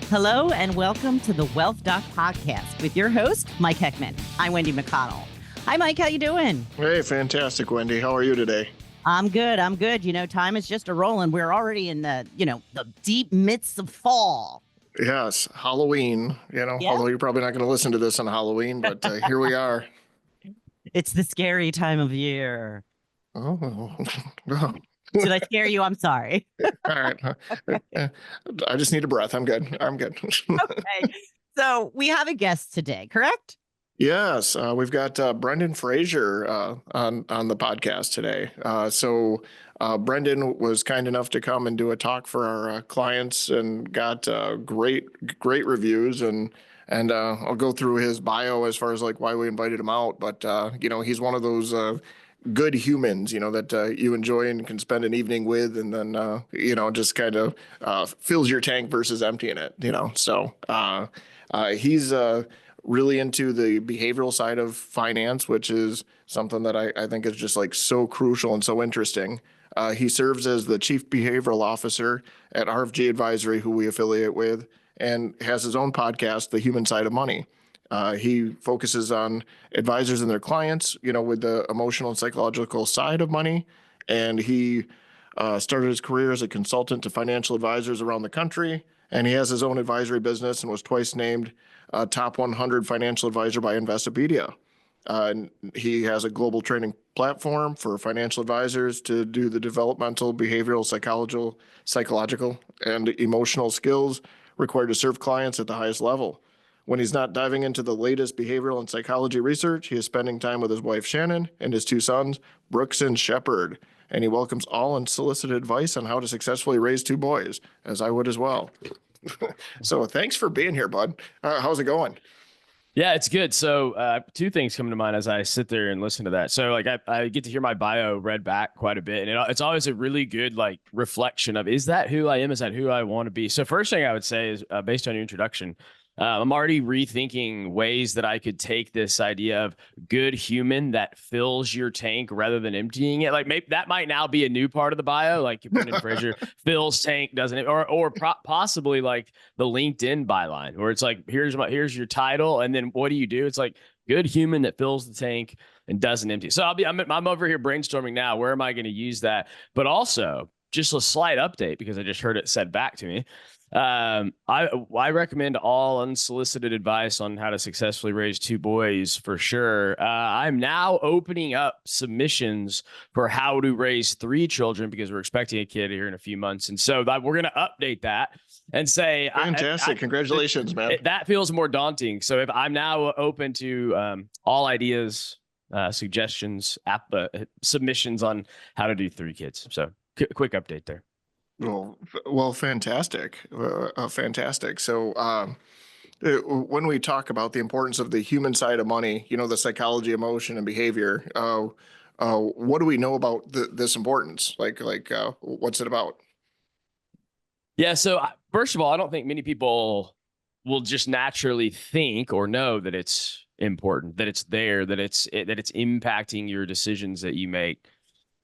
Hello and welcome to the Wealth Doc Podcast with your host, Mike Heckman. I'm Wendy McConnell. Hi, Mike. How you doing? Hey, fantastic, Wendy. How are you today? I'm good. You know, time is just a-rolling. We're already in the deep midst of fall. Yes, Halloween, although you're probably not going to listen to this on Halloween, but here we are. It's the scary time of year. Oh. Did I scare you? I'm sorry. All right. I just need a breath. I'm good. Okay. So we have a guest today, correct? Yes, we've got Brendan Frazier on the podcast today. So Brendan was kind enough to come and do a talk for our clients and got great reviews. And I'll go through his bio as far as like why we invited him out. But he's one of those good humans, that you enjoy and can spend an evening with, and then just kind of fills your tank versus emptying it. So he's really into the behavioral side of finance, which is something that I think is just like so crucial and so interesting. He serves as the chief behavioral officer at RFG Advisory, who we affiliate with, and has his own podcast, The Human Side of Money. He focuses on advisors and their clients, with the emotional and psychological side of money. And he started his career as a consultant to financial advisors around the country. And he has his own advisory business and was twice named top 100 financial advisor by Investopedia. And he has a global training platform for financial advisors to do the developmental, behavioral, psychological, and emotional skills required to serve clients at the highest level. When he's not diving into the latest behavioral and psychology research, he is spending time with his wife, Shannon, and his two sons, Brooks and Shepard. And he welcomes all unsolicited advice on how to successfully raise two boys, as I would as well. So thanks for being here, bud. How's it going? Yeah, it's good. So two things come to mind as I sit there and listen to that. So like I get to hear my bio read back quite a bit, and it's always a really good like reflection of, is that who I am? Is that who I want to be? So first thing I would say is based on your introduction, I'm already rethinking ways that I could take this idea of good human that fills your tank rather than emptying it. Like maybe that might now be a new part of the bio, like Brendan Frazier fills tank, doesn't it? Or possibly like the LinkedIn byline, where it's like, here's your title, and then what do you do? It's like good human that fills the tank and doesn't empty. So I'm over here brainstorming now. Where am I going to use that? But also just a slight update, because I just heard it said back to me. I recommend all unsolicited advice on how to successfully raise two boys for sure. I'm now opening up submissions for how to raise three children, because we're expecting a kid here in a few months. And so we're going to update that and say, fantastic. Congratulations, man. That feels more daunting. So if I'm now open to all ideas, suggestions, submissions on how to do three kids. So quick update there. Well, fantastic. Fantastic. So when we talk about the importance of the human side of money, the psychology, emotion, and behavior, what do we know about this importance? Like what's it about? Yeah. So first of all, I don't think many people will just naturally think or know that it's important, that it's there, that it's impacting your decisions that you make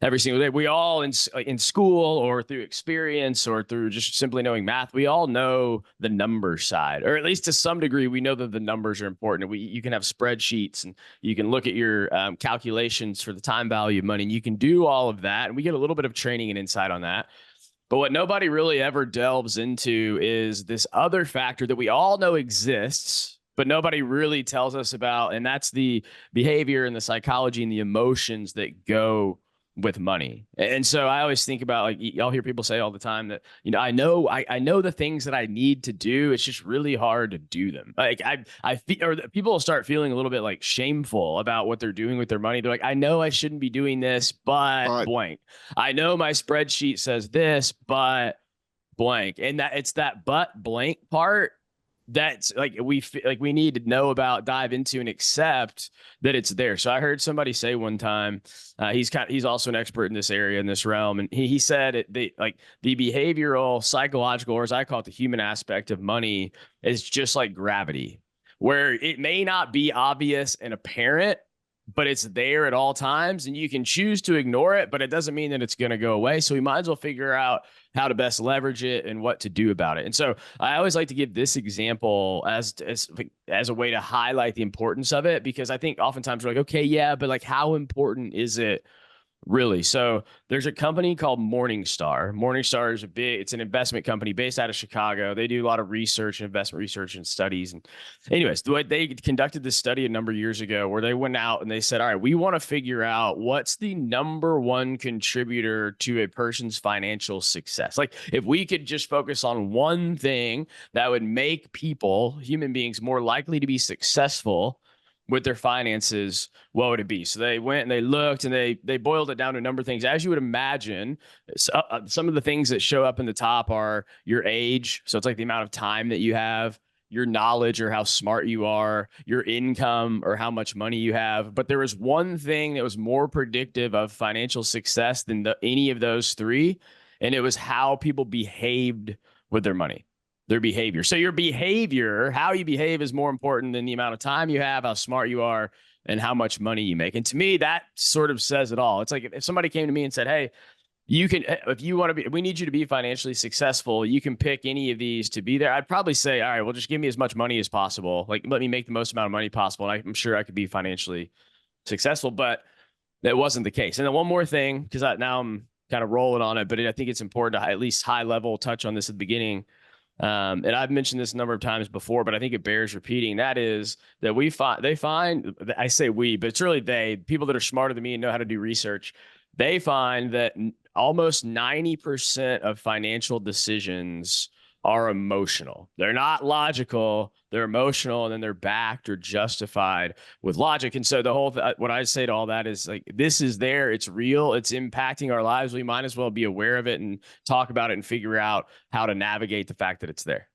every single day. We all in school or through experience or through just simply knowing math, we all know the number side, or at least to some degree, we know that the numbers are important. You can have spreadsheets and you can look at your calculations for the time value of money, and you can do all of that. And we get a little bit of training and insight on that. But what nobody really ever delves into is this other factor that we all know exists, but nobody really tells us about. And that's the behavior and the psychology and the emotions that go with money. And so I always think about, like, y'all hear people say all the time that, I know the things that I need to do. It's just really hard to do them. Like I feel, or people will start feeling a little bit like shameful about what they're doing with their money. They're like, I know I shouldn't be doing this, but blank. I know my spreadsheet says this, but blank. And that it's that but blank part that's like we need to know about, dive into, and accept that it's there. So I heard somebody say one time, he's also an expert in this area, in this realm, and he said the behavioral, psychological, or as I call it, the human aspect of money is just like gravity, where it may not be obvious and apparent, but it's there at all times, and you can choose to ignore it, but it doesn't mean that it's going to go away. So we might as well figure out how to best leverage it and what to do about it. And so I always like to give this example as a way to highlight the importance of it, because I think oftentimes we're like, okay, yeah, but like how important is it really? So there's a company called Morningstar. Morningstar is it's an investment company based out of Chicago. They do a lot of research, investment research and studies. And anyways, they conducted this study a number of years ago where they went out and they said, all right, we want to figure out what's the number one contributor to a person's financial success. Like if we could just focus on one thing that would make people, human beings, more likely to be successful with their finances, what would it be? So they went and they looked and they boiled it down to a number of things. As you would imagine, some of the things that show up in the top are your age. So it's like the amount of time that you have, your knowledge or how smart you are, your income or how much money you have. But there was one thing that was more predictive of financial success than any of those three. And it was how people behaved with their money. Their behavior. So your behavior, how you behave, is more important than the amount of time you have, how smart you are, and how much money you make. And to me, that sort of says it all. It's like if somebody came to me and said, hey, you can, if you want to be, we need you to be financially successful, you can pick any of these to be there. I'd probably say, all right, well, just give me as much money as possible. Like, let me make the most amount of money possible. And I'm sure I could be financially successful, but that wasn't the case. And then one more thing, because now I'm kind of rolling on it, but I think it's important to at least high level touch on this at the beginning. And I've mentioned this a number of times before, but I think it bears repeating. That is that I say we, but it's really people that are smarter than me and know how to do research. They find that almost 90% of financial decisions are emotional. They're not logical, they're emotional, and then they're backed or justified with logic. And so what I say to all that is like, this is there, it's real, it's impacting our lives. We might as well be aware of it and talk about it and figure out how to navigate the fact that it's there.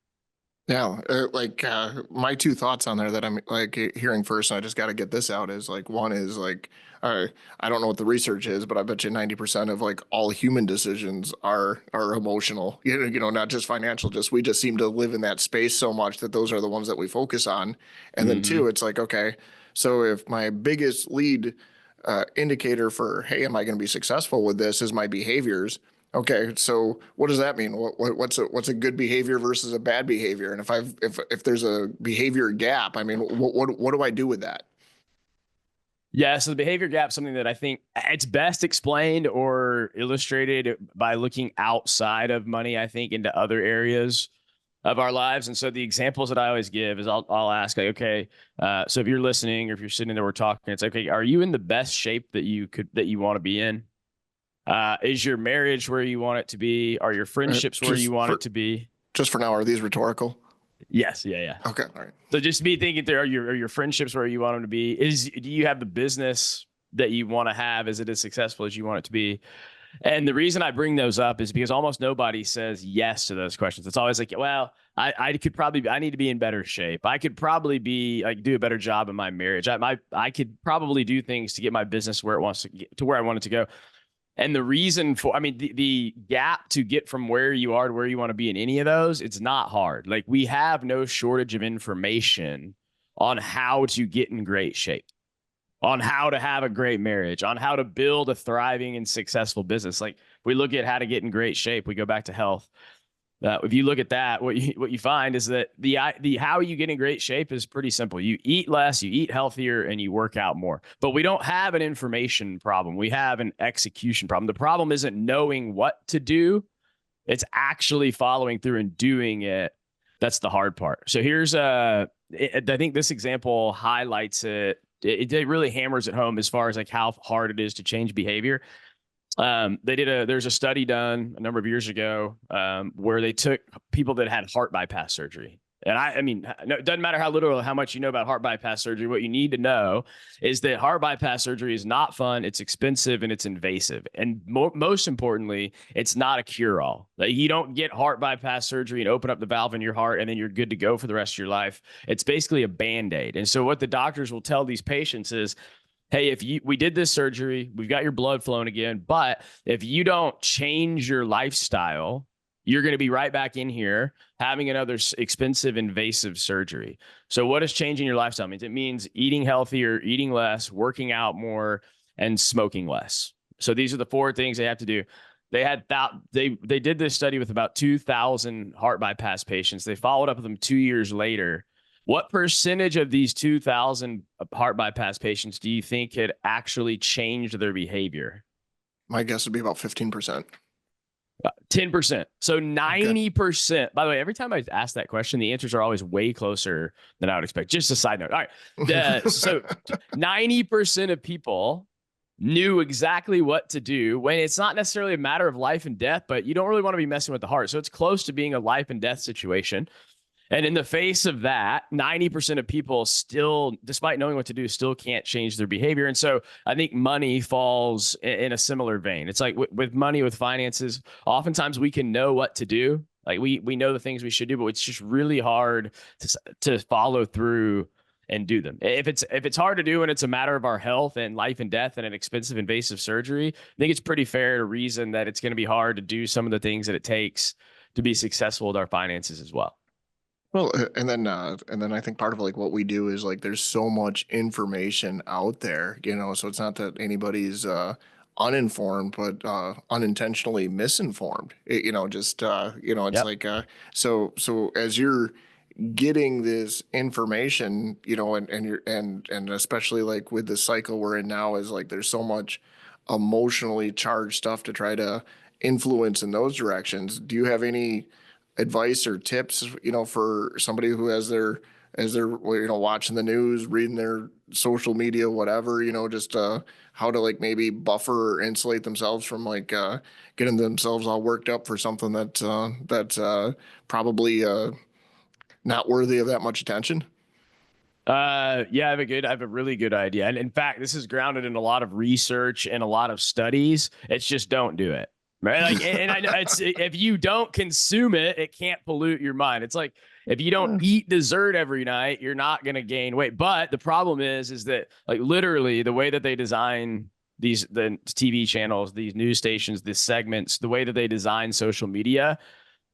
Yeah, my two thoughts on there that I'm like hearing first, and I just got to get this out, is like, one is like, I don't know what the research is, but I bet you 90% of like all human decisions are emotional. You know, not just financial. We just seem to live in that space so much that those are the ones that we focus on. And then two, it's like, okay, so if my biggest lead indicator for, hey, am I going to be successful with this, is my behaviors. Okay, so what does that mean? What's a good behavior versus a bad behavior? And if there's a behavior gap, I mean, what do I do with that? Yeah, so the behavior gap is something that I think it's best explained or illustrated by looking outside of money, I think, into other areas of our lives. And so the examples that I always give is I'll ask, like, okay, so if you're listening or if you're sitting there, we're talking, it's like, okay, are you in the best shape that you want to be in? Is your marriage where you want it to be? Are your friendships where you want it to be? Just for now, are these rhetorical? Yes. Yeah. Okay. All right. So just be thinking there, are your friendships where you want them to be? Do you have the business that you want to have? Is it as successful as you want it to be? And the reason I bring those up is because almost nobody says yes to those questions. It's always like, well, I need to be in better shape. I could probably do a better job in my marriage. I could probably do things to get my business where it wants to get to where I want it to go. And the reason the gap to get from where you are to where you want to be in any of those, it's not hard. Like, we have no shortage of information on how to get in great shape, on how to have a great marriage, on how to build a thriving and successful business. Like, we look at how to get in great shape, we go back to health. If you look at that, what you find is that the how you get in great shape is pretty simple. You eat less, you eat healthier, and you work out more. But we don't have an information problem. We have an execution problem. The problem isn't knowing what to do. It's actually following through and doing it. That's the hard part. So I think this example highlights it. It really hammers it home as far as like how hard it is to change behavior. There's a study done a number of years ago where they took people that had heart bypass surgery. And I mean, it doesn't matter how little or how much you know about heart bypass surgery. What you need to know is that heart bypass surgery is not fun. It's expensive and it's invasive. And most importantly, it's not a cure-all. Like, you don't get heart bypass surgery and open up the valve in your heart and then you're good to go for the rest of your life. It's basically a Band-Aid. And so what the doctors will tell these patients is, hey, we did this surgery, we've got your blood flowing again, but if you don't change your lifestyle, you're going to be right back in here having another expensive invasive surgery. So what does changing your lifestyle mean? It means eating healthier, eating less, working out more, and smoking less. So these are the 4 things they have to do. They had they did this study with about 2,000 heart bypass patients. They followed up with them 2 years later. What percentage of these 2,000 heart bypass patients do you think had actually changed their behavior? My guess would be about 15%. 10%. So 90%. By the way, every time I ask that question, the answers are always way closer than I would expect. Just a side note. All right. So 90% of people knew exactly what to do when it's not necessarily a matter of life and death, but you don't really want to be messing with the heart. So it's close to being a life and death situation. And in the face of that, 90% of people still, despite knowing what to do, still can't change their behavior. And so I think money falls in a similar vein. It's like with money, with finances, oftentimes we can know what to do. Like we know the things we should do, but it's just really hard to follow through and do them. If it's hard to do and it's a matter of our health and life and death and an expensive invasive surgery, I think it's pretty fair to reason that it's going to be hard to do some of the things that it takes to be successful with our finances as well. Well, and then I think part of like what we do is like there's so much information out there, so it's not that anybody's uninformed, but unintentionally misinformed. It's Yep. like so as you're getting this information, and especially like with the cycle we're in now is like there's so much emotionally charged stuff to try to influence in those directions. Do you have any advice or tips, for somebody who has their as they're watching the news, reading their social media, whatever, just how to like maybe buffer or insulate themselves from like getting themselves all worked up for something that's probably not worthy of that much attention? Yeah, I have a really good idea. And in fact, this is grounded in a lot of research and a lot of studies. It's just don't do it. Right. Like, and I know it's, if you don't consume it, it can't pollute your mind. It's like, if you don't eat dessert every night, you're not going to gain weight. But the problem is that like literally the way that they design the TV channels, these news stations, these segments, the way that they design social media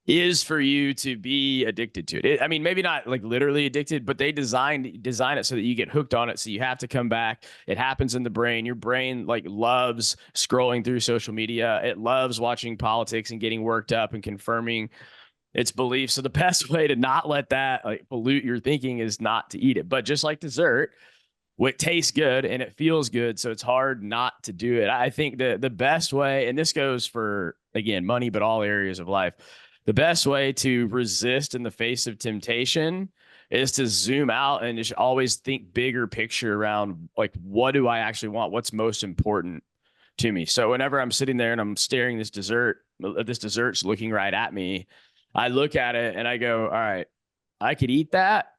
is for you to be addicted to it. I mean, maybe not like literally addicted, but they design it so that you get hooked on it. So you have to come back. It happens in the brain. Your brain like loves scrolling through social media. It loves watching politics and getting worked up and confirming its beliefs. So the best way to not let that like pollute your thinking is not to eat it. But just like dessert, it tastes good and it feels good, so it's hard not to do it. I think the best way, and this goes for, again, money, but all areas of life, the best way to resist in the face of temptation is to zoom out and just always think bigger picture around like, what do I actually want? What's most important to me? So whenever I'm sitting there and I'm staring this dessert's looking right at me, I look at it and I go, all right, I could eat that,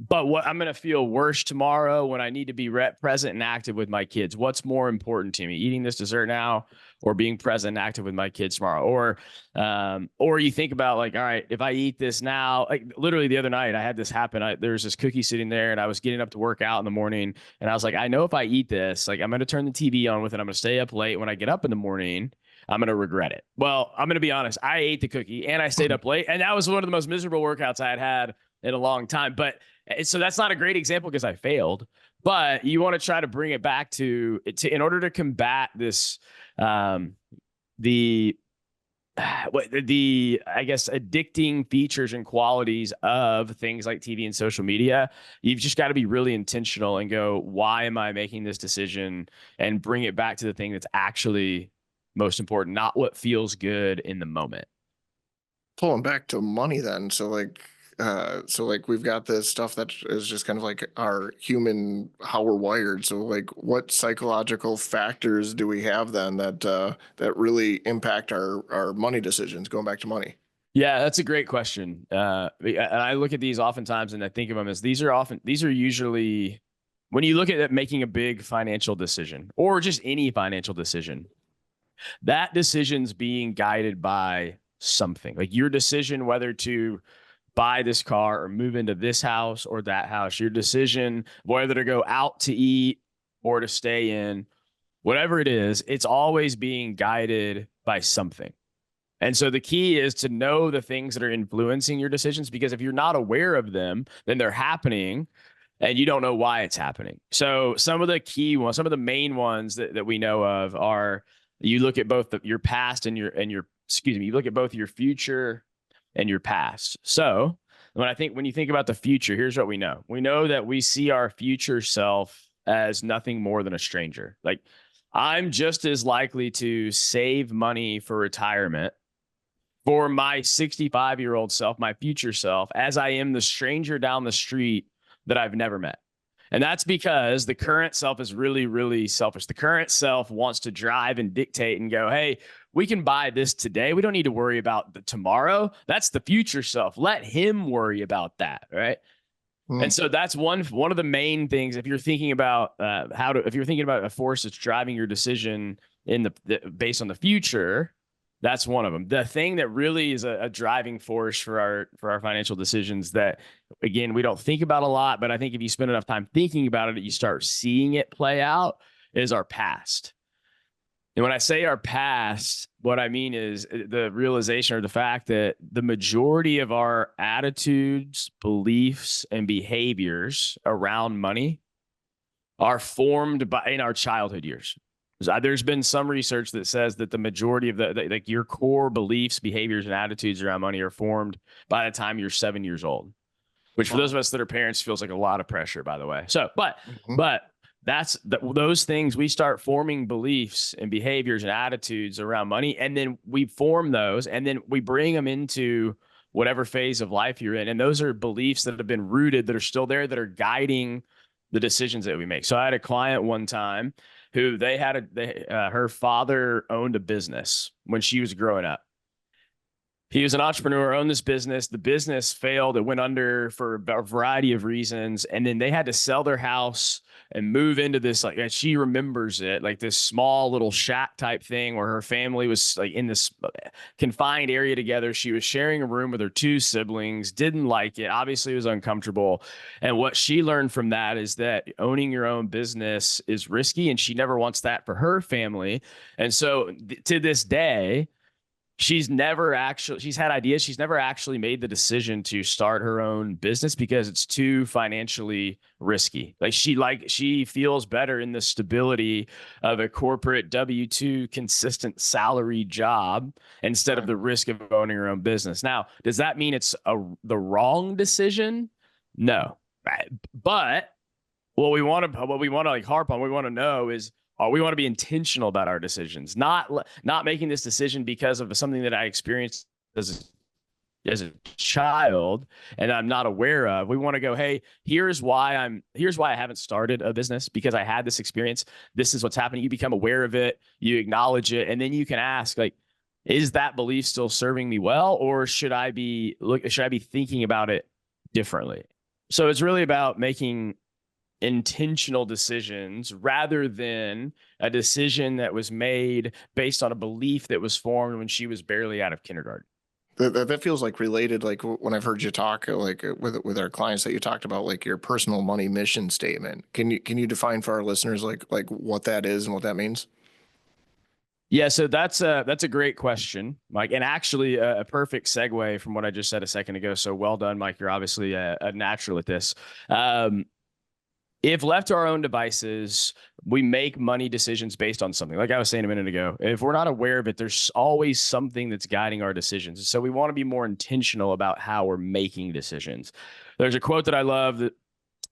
but what I'm going to feel worse tomorrow when I need to be present and active with my kids. What's more important to me, eating this dessert now or being present and active with my kids tomorrow? Or you think about like, all right, if I eat this now, like literally the other night I had this happen. There was this cookie sitting there and I was getting up to work out in the morning. And I was like, I know if I eat this, like I'm going to turn the TV on with it. I'm going to stay up late. When I get up in the morning, I'm going to regret it. Well, I'm going to be honest. I ate the cookie and I stayed up late. And that was one of the most miserable workouts I had in a long time. But so that's not a great example because I failed, but you want to try to bring it back to in order to combat this, the I guess addicting features and qualities of things like TV and social media. You've just got to be really intentional and go, why am I making this decision, and bring it back to the thing that's actually most important, not what feels good in the moment. Pulling back to money then. So like we've got this stuff that is just kind of like our human, how we're wired. So like what psychological factors do we have then that really impact our money decisions, going back to money? Yeah, that's a great question. And I look at these oftentimes and I think of them as these are usually, when you look at making a big financial decision or just any financial decision, that decision's being guided by something. Like your decision whether to buy this car or move into this house or that house, your decision whether to go out to eat or to stay in, whatever it is, it's always being guided by something. And so the key is to know the things that are influencing your decisions, because if you're not aware of them, then they're happening and you don't know why it's happening. So some of the key ones, some of the main ones that we know of are, you look at both your past and you look at both your future and your past. So when you think about the future, here's what we know. We know that we see our future self as nothing more than a stranger. Like, I'm just as likely to save money for retirement for my 65-year-old self, my future self, as I am the stranger down the street that I've never met. And that's because the current self is really, really selfish. The current self wants to drive and dictate and go, hey, we can buy this today. We don't need to worry about the tomorrow. That's the future self. Let him worry about that, right? And so that's one of the main things. If you're thinking about if you're thinking about a force that's driving your decision based on the future, that's one of them. The thing that really is a driving force for our financial decisions that, again, we don't think about a lot, but I think if you spend enough time thinking about it, you start seeing it play out, is our past. And when I say our past, what I mean is the realization or the fact that the majority of our attitudes, beliefs, and behaviors around money are formed in our childhood years. There's been some research that says that the majority of like your core beliefs, behaviors, and attitudes around money are formed by the time you're 7 years old, which for those of us that are parents feels like a lot of pressure, by the way. So, but those things, we start forming beliefs and behaviors and attitudes around money, and then we form those, and then we bring them into whatever phase of life you're in. And those are beliefs that have been rooted, that are still there, that are guiding the decisions that we make. So I had a client one time who her father owned a business when she was growing up. He was an entrepreneur, owned this business. The business failed. It went under for a variety of reasons. And then they had to sell their house and move into this, like, as she remembers it, like this small little shack type thing where her family was like in this confined area together. She was sharing a room with her two siblings, didn't like it. Obviously, it was uncomfortable. And what she learned from that is that owning your own business is risky, and she never wants that for her family. And so to this day, she's had ideas. She's never actually made the decision to start her own business because it's too financially risky. She feels better in the stability of a corporate W-2 consistent salary job instead of the risk of owning her own business. Now, does that mean it's the wrong decision? No. But what we want to like harp on, what we want to know is, we want to be intentional about our decisions, not making this decision because of something that I experienced as a child and I'm not aware of. We want to go, hey, here's why I haven't started a business, because I had this experience. This is what's happening. You become aware of it, you acknowledge it, and then you can ask, like, is that belief still serving me well, or should I be thinking about it differently? So it's really about making intentional decisions rather than a decision that was made based on a belief that was formed when she was barely out of kindergarten. That feels like related, like when I've heard you talk, like with our clients, that you talked about like your personal money mission statement. Can you define for our listeners like what that is and what that means? Yeah, so that's a great question, Mike, and actually a perfect segue from what I just said a second ago. So well done, Mike. You're obviously a natural at this. If left to our own devices, we make money decisions based on something. Like I was saying a minute ago, if we're not aware of it, there's always something that's guiding our decisions. So we want to be more intentional about how we're making decisions. There's a quote that I love that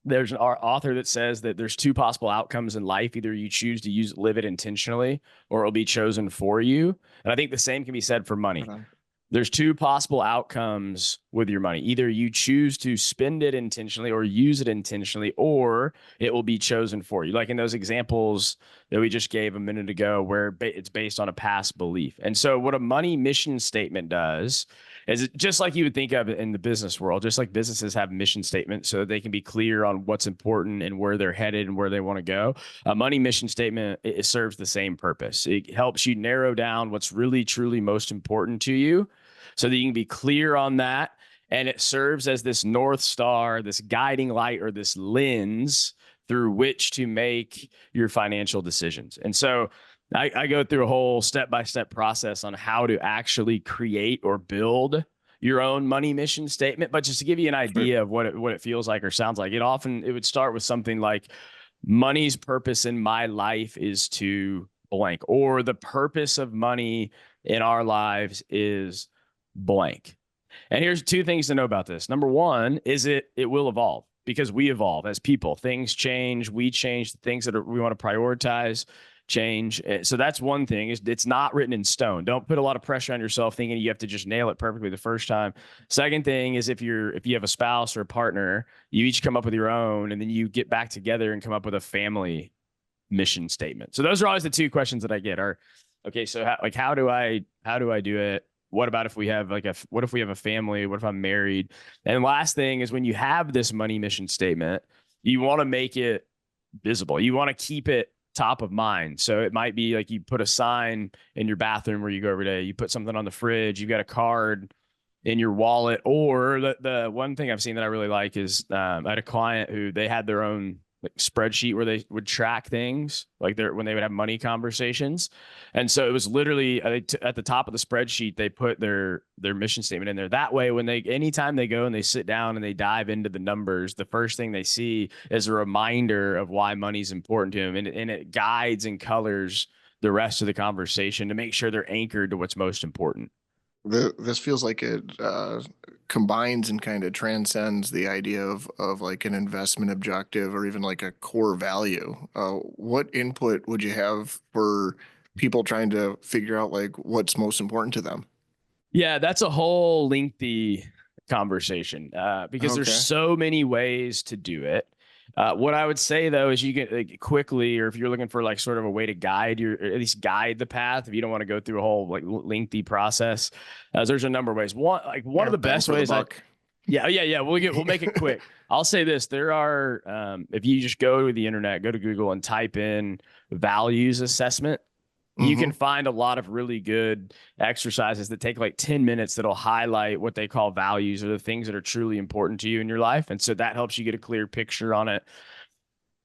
there's an author that says that there's two possible outcomes in life. Either you choose to live it intentionally, or it'll be chosen for you. And I think the same can be said for money. There's two possible outcomes with your money. Either you choose to spend it intentionally or use it intentionally, or it will be chosen for you. Like in those examples that we just gave a minute ago, where it's based on a past belief. And so what a money mission statement does is, just like you would think of it in the business world, just like businesses have mission statements so that they can be clear on what's important and where they're headed and where they want to go. A money mission statement, it serves the same purpose. It helps you narrow down what's really, truly most important to you, so that you can be clear on that. And it serves as this North Star, this guiding light, or this lens through which to make your financial decisions. And so I go through a whole step-by-step process on how to actually create or build your own money mission statement. But just to give you an idea of what it feels like or sounds like, it would start with something like, money's purpose in my life is to blank, or the purpose of money in our lives is blank. And here's two things to know about this. Number one is it will evolve, because we evolve as people. Things change, we change. The things that we want to prioritize change. So that's one thing, is it's not written in stone. Don't put a lot of pressure on yourself thinking you have to just nail it perfectly the first time. Second thing is, if you have a spouse or a partner, you each come up with your own, and then you get back together and come up with a family mission statement. So those are always the two questions that I get are, okay, so how do I do it? What about if we have what if we have a family? What if I'm married? And last thing is, when you have this money mission statement, you want to make it visible. You want to keep it top of mind. So it might be like, you put a sign in your bathroom where you go every day. You put something on the fridge. You've got a card in your wallet. Or the one thing I've seen that I really like is, I had a client who they had their own spreadsheet where they would track things like when they would have money conversations. And so it was literally at the top of the spreadsheet, they put their mission statement in there. That way, anytime they go and they sit down and they dive into the numbers, the first thing they see is a reminder of why money's important to them. And it guides and colors the rest of the conversation to make sure they're anchored to what's most important. This feels like it combines and kind of transcends the idea of like an investment objective or even like a core value. What input would you have for people trying to figure out like what's most important to them? Yeah, that's a whole lengthy conversation because there's so many ways to do it. What I would say though is, you can quickly, or if you're looking for like sort of a way to guide or at least guide the path, if you don't want to go through a whole like lengthy process, there's a number of ways. One of the best ways. We'll make it quick. I'll say this: there are, if you just go to the internet, go to Google and type in values assessment, you can find a lot of really good exercises that take like 10 minutes that'll highlight what they call values, or the things that are truly important to you in your life. And so that helps you get a clear picture on it.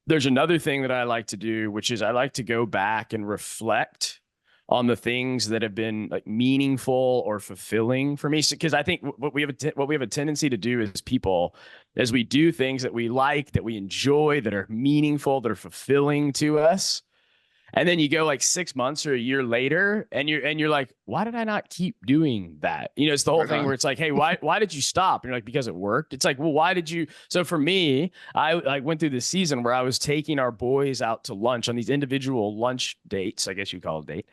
There's another thing that I like to do, which is I like to go back and reflect on the things that have been like meaningful or fulfilling for me. Because I think what we have a tendency to do as people is we do things that we like, that we enjoy, that are meaningful, that are fulfilling to us. And then you go like 6 months or a year later, and you're like, why did I not keep doing that? It's the whole thing where it's like, hey, why did you stop? And you're like, because it worked. It's like, well, why did you? So for me, I went through this season where I was taking our boys out to lunch on these individual lunch dates, I guess you call it a date,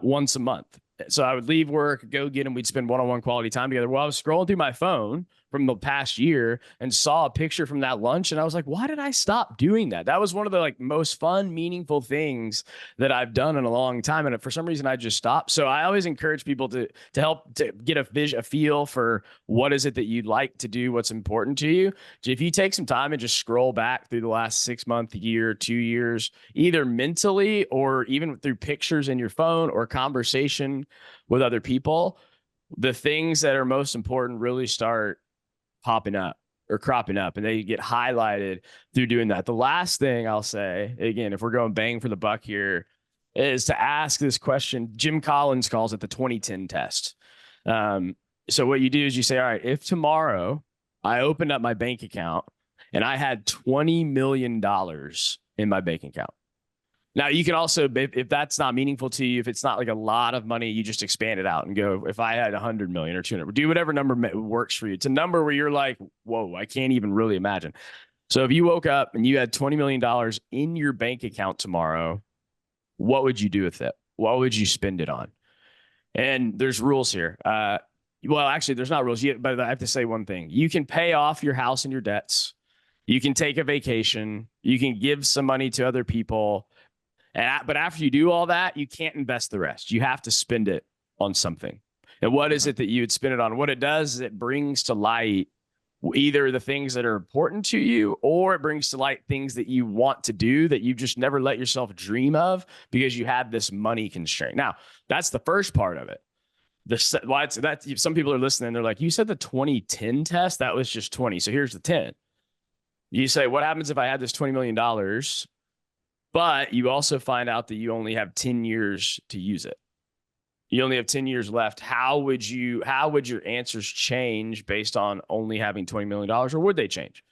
once a month. So I would leave work, go get them. We'd spend one-on-one quality time together. Well, I was scrolling through my phone from the past year and saw a picture from that lunch. And I was like, why did I stop doing that? That was one of the like most fun, meaningful things that I've done in a long time. And for some reason I just stopped. So I always encourage people to help to get a feel for what is it that you'd like to do, what's important to you. If you take some time and just scroll back through the last 6 month, year, 2 years, either mentally or even through pictures in your phone or conversation with other people, the things that are most important really start popping up or cropping up, and they get highlighted through doing that. The last thing I'll say, again, if we're going bang for the buck here, is to ask this question. Jim Collins calls it the 2010 test. So what you do is you say, all right, if tomorrow I opened up my bank account and I had $20 million in my bank account. Now, you can also, if that's not meaningful to you, if it's not like a lot of money, you just expand it out and go, if I had 100 million or 200, do whatever number works for you. It's a number where you're like, whoa, I can't even really imagine. So if you woke up and you had $20 million in your bank account tomorrow, what would you do with it? What would you spend it on? And there's rules here. Well, actually, there's not rules yet, but I have to say one thing. You can pay off your house and your debts. You can take a vacation. You can give some money to other people. But after you do all that, you can't invest the rest. You have to spend it on something. And what is it that you would spend it on? What it does is it brings to light either the things that are important to you, or it brings to light things that you want to do that you just never let yourself dream of because you have this money constraint. Now, that's the first part of it. Some people are listening. They're like, you said the 2010 test, that was just 20. So here's the 10. You say, what happens if I had this $20 million? But you also find out that you only have 10 years to use it. You only have 10 years left. How would your answers change based on only having $20 million, or would they change?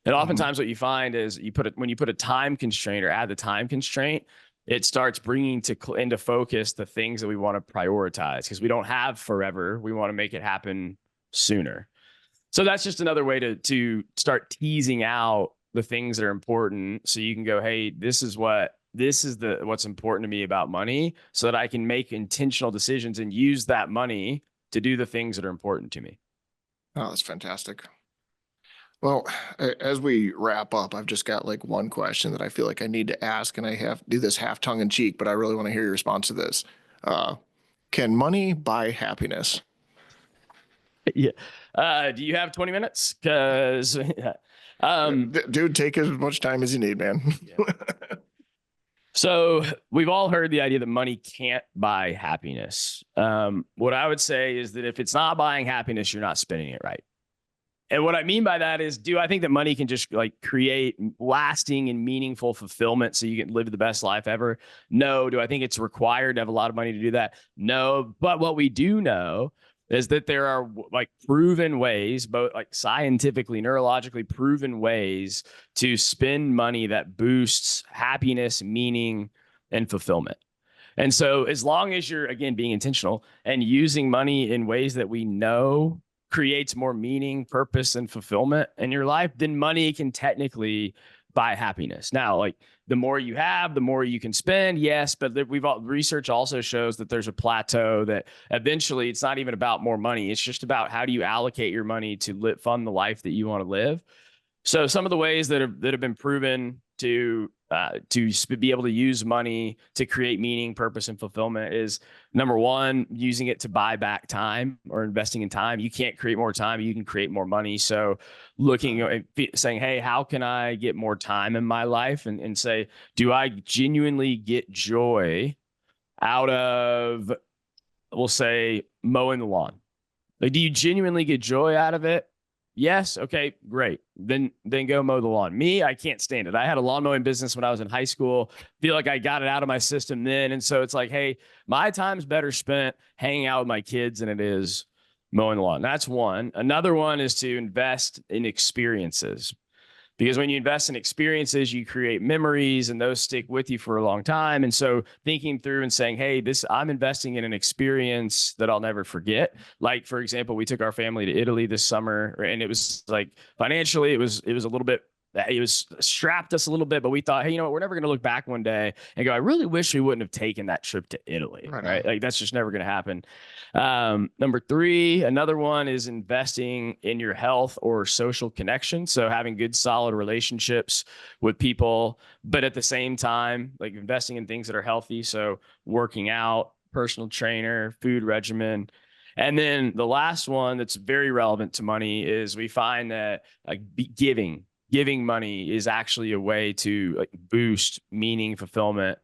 And oftentimes what you find is when you put a time constraint or add the time constraint, it starts bringing into focus the things that we want to prioritize, because we don't have forever. We want to make it happen sooner. So that's just another way to start teasing out the things that are important, so you can go, hey, this is what's important to me about money, so that I can make intentional decisions and use that money to do the things that are important to me. Oh, that's fantastic. Well, as we wrap up, I've just got like one question that I feel like I need to ask, and I have to do this half tongue in cheek, but I really want to hear your response to this. Can money buy happiness? Yeah. Do you have 20 minutes? Because dude, take as much time as you need, man. Yeah. So we've all heard the idea that money can't buy happiness. What I would say is that if it's not buying happiness, you're not spending it right. And what I mean by that is, do I think that money can just like create lasting and meaningful fulfillment so you can live the best life ever? No. Do I think it's required to have a lot of money to do that? No. But what we do know is that there are like proven ways, both like scientifically, neurologically proven ways to spend money that boosts happiness, meaning, and fulfillment. And so as long as you're, again, being intentional and using money in ways that we know creates more meaning, purpose, and fulfillment in your life, then money can technically buy happiness. Now, like the more you have, the more you can spend. Yes, but research also shows that there's a plateau, that eventually it's not even about more money. It's just about how do you allocate your money to fund the life that you want to live. So some of the ways that have been proven to be able to use money to create meaning, purpose, and fulfillment is, number one, using it to buy back time or investing in time. You can't create more time, you can create more money. So looking at saying, hey, how can I get more time in my life? And say, do I genuinely get joy out of, we'll say, mowing the lawn? Like, do you genuinely get joy out of it? Yes. Okay, great. Then go mow the lawn. Me, I can't stand it. I had a lawn mowing business when I was in high school. Feel like I got it out of my system then. And so it's like, hey, my time's better spent hanging out with my kids than it is mowing the lawn. That's one. Another one is to invest in experiences. Because when you invest in experiences, you create memories, and those stick with you for a long time. And so thinking through and saying, hey, I'm investing in an experience that I'll never forget. Like, for example, we took our family to Italy this summer, and it was like, financially, it was a little bit, it was strapped us a little bit, but we thought, hey, you know what? We're never going to look back one day and go, I really wish we wouldn't have taken that trip to Italy. Right? Like, that's just never going to happen. Number three, another one is investing in your health or social connection. So having good, solid relationships with people, but at the same time, like investing in things that are healthy. So working out, personal trainer, food regimen. And then the last one that's very relevant to money is we find that like giving money is actually a way to like boost meaning, fulfillment,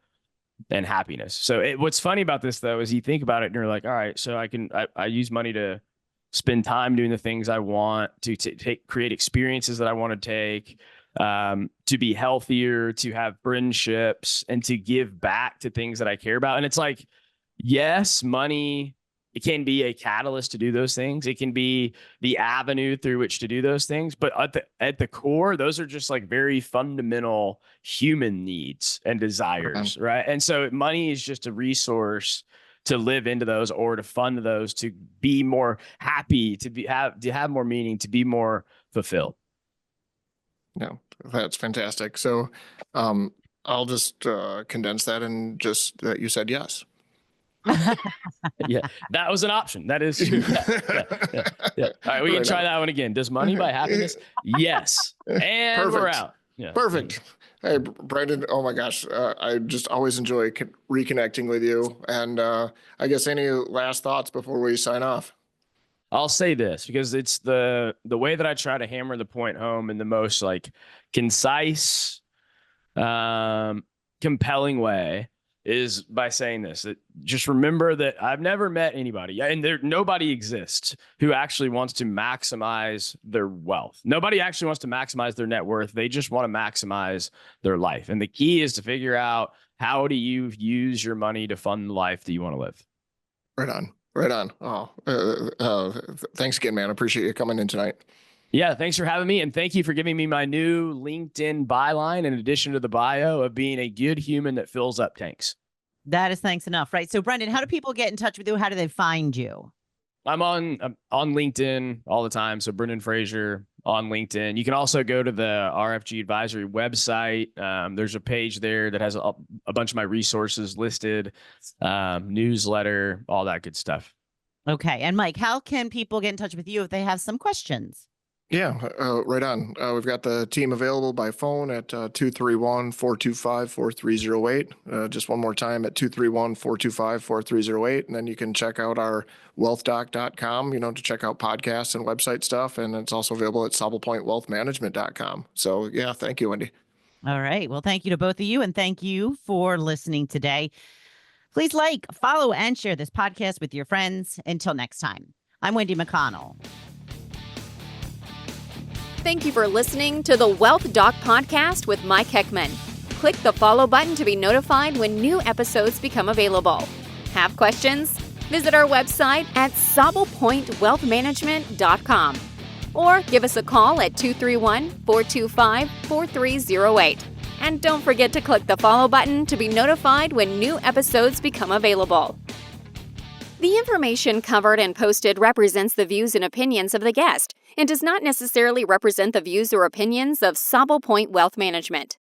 and happiness. So what's funny about this though, is you think about it and you're like, all right, so I use money to spend time doing the things I want, to create experiences that I want to take, to be healthier, to have friendships, and to give back to things that I care about. And it's like, yes, money, it can be a catalyst to do those things. It can be the avenue through which to do those things. But at the core, those are just like very fundamental human needs and desires, right? And so money is just a resource to live into those, or to fund those, to be more happy, to have more meaning, to be more fulfilled. No, that's fantastic. So I'll just condense that and just that you said yes. Yeah, that was an option. That is true. Yeah. All right, we can try that one again. Does money buy happiness? Yes. And perfect. We're out. Yeah. Perfect. Hey, Brendan, oh my gosh. I just always enjoy reconnecting with you. And I guess any last thoughts before we sign off? I'll say this, because it's the way that I try to hammer the point home in the most like concise, compelling way, is by saying this. Just remember that I've never met anybody, and nobody exists who actually wants to maximize their wealth. Nobody actually wants to maximize their net worth. They just want to maximize their life. And the key is to figure out, how do you use your money to fund the life that you want to live? Right on. Right on. Thanks again, man. I appreciate you coming in tonight. Yeah, thanks for having me. And thank you for giving me my new LinkedIn byline in addition to the bio of being a good human that fills up tanks. That is thanks enough, right? So, Brendan, how do people get in touch with you? How do they find you? I'm on LinkedIn all the time. So Brendan Frazier on LinkedIn. You can also go to the RFG Advisory website. There's a page there that has a bunch of my resources listed, newsletter, all that good stuff. Okay. And Mike, how can people get in touch with you if they have some questions? Yeah, right on. We've got the team available by phone at 231-425-4308. Just one more time at 231-425-4308. And then you can check out our wealthdoc.com, to check out podcasts and website stuff. And it's also available at sablepointwealthmanagement.com. So yeah, thank you, Wendy. All right. Well, thank you to both of you. And thank you for listening today. Please like, follow, and share this podcast with your friends. Until next time, I'm Wendy McConnell. Thank you for listening to the Wealth Doc Podcast with Mike Heckman. Click the follow button to be notified when new episodes become available. Have questions? Visit our website at sablepointwealthmanagement.com or give us a call at 231-425-4308. And don't forget to click the follow button to be notified when new episodes become available. The information covered and posted represents the views and opinions of the guest and does not necessarily represent the views or opinions of Sable Point Wealth Management.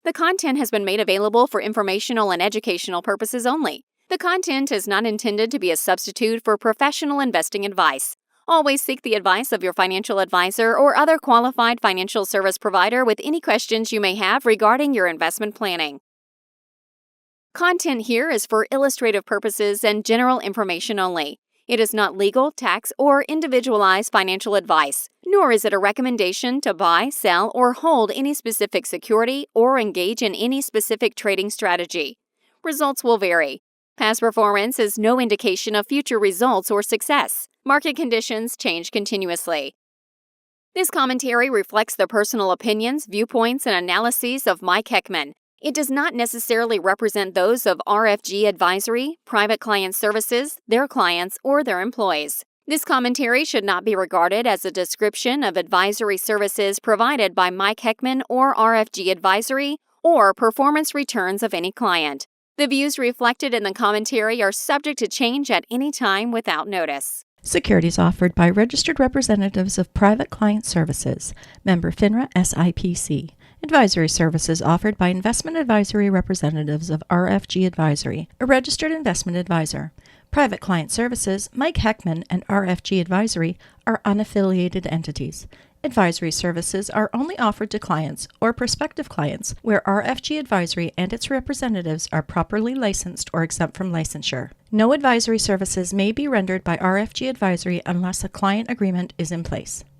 The content has been made available for informational and educational purposes only. The content is not intended to be a substitute for professional investing advice. Always seek the advice of your financial advisor or other qualified financial service provider with any questions you may have regarding your investment planning. Content here is for illustrative purposes and general information only. It is not legal, tax, or individualized financial advice, nor is it a recommendation to buy, sell, or hold any specific security or engage in any specific trading strategy. Results will vary. Past performance is no indication of future results or success. Market conditions change continuously. This commentary reflects the personal opinions, viewpoints, and analyses of Mike Heckman. It does not necessarily represent those of RFG Advisory, Private Client Services, their clients, or their employees. This commentary should not be regarded as a description of advisory services provided by Mike Heckman or RFG Advisory, or performance returns of any client. The views reflected in the commentary are subject to change at any time without notice. Securities offered by registered representatives of Private Client Services, member FINRA SIPC. Advisory services offered by investment advisory representatives of RFG Advisory, a registered investment advisor. Private Client Services, Mike Heckman, and RFG Advisory are unaffiliated entities. Advisory services are only offered to clients or prospective clients where RFG Advisory and its representatives are properly licensed or exempt from licensure. No advisory services may be rendered by RFG Advisory unless a client agreement is in place.